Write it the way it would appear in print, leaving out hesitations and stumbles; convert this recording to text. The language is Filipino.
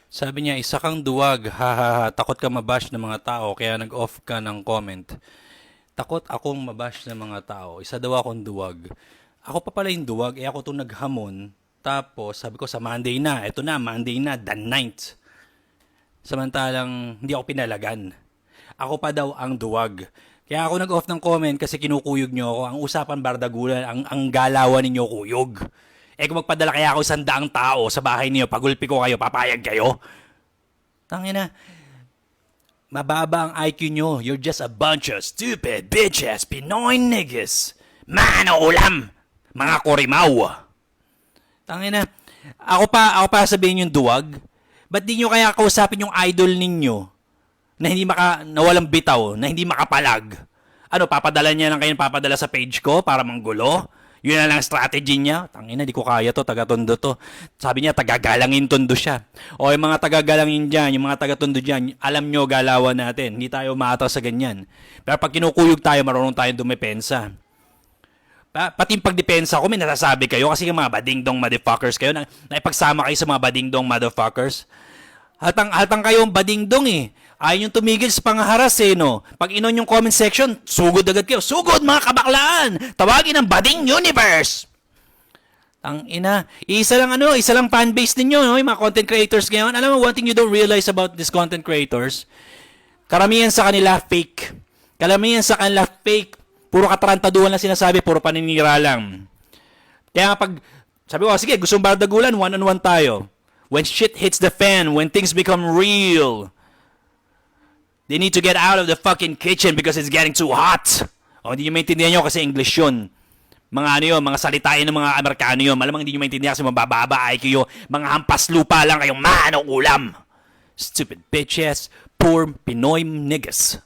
Sabi niya, isa kang duwag, hahaha, takot ka mabash ng mga tao, kaya nag-off ka ng comment. Takot akong mabash ng mga tao, isa daw akong duwag. Ako pa pala yung duwag, ako itong naghamon. Tapos, sabi ko sa Monday na, eto na, Monday na, the 9th. Samantalang, hindi ako pinalagan. Ako pa daw ang duwag. Kaya ako nag-off ng comment kasi kinukuyog nyo ako. Ang usapan bardagulan, ang galawan ninyo kuyog. Kung magpadala kaya ako 100 tao sa bahay niyo, pagulpi ko kayo, papayag kayo? Tangina, mababa ang IQ nyo. You're just a bunch of stupid bitches, Pinoy niggas. Mano ulam, mga korimaw. Tangina, ako pa sabihin yung duwag. Ba't di nyo kaya kausapin yung idol ninyo na na walang bitaw, na hindi makapalag? Ano, papadala niya lang kayo papadala sa page ko para manggulo? Yun na lang strategy niya. Tangina, di ko kaya to, taga-tondo to. Sabi niya, taga-galangin tondo siya. O yung mga taga-galangin dyan, yung mga taga-tondo dyan, alam nyo galawan natin. Hindi tayo maataw sa ganyan. Pero pag kinukuyog tayo, marunong tayong dumepensa. Pati yung pagdepensa ko, may nasasabi kayo kasi yung mga badingdong motherfuckers kayo, naipagsama kayo sa mga badingdong motherfuckers. Haltang kayong badingdong eh. Ayaw yung tumigil sa pangaharas eh, no? Pag inon yung comment section, sugod agad kayo. Sugod mga kabaklaan! Tawagin ang Bading Universe! Ina, isa lang fanbase ninyo, no? Yung mga content creators ngayon. Alam mo, one thing you don't realize about these content creators, karamihan sa kanila fake. Karamihan sa kanila fake. Puro katarantaduhan lang sinasabi, puro paninira lang. Kaya pag, sabi ko, sige, gusto mong bardagulan, one-on-one tayo. When shit hits the fan, when things become real, they need to get out of the fucking kitchen because it's getting too hot. O, hindi nyo maintindihan nyo kasi English yun. Mga ano yun, mga salitain ng mga Amerikano yun. Malamang hindi nyo maintindihan kasi mabababa IQ yun. Mga hampas lupa lang kayong manong ulam. Stupid bitches, poor Pinoy niggas.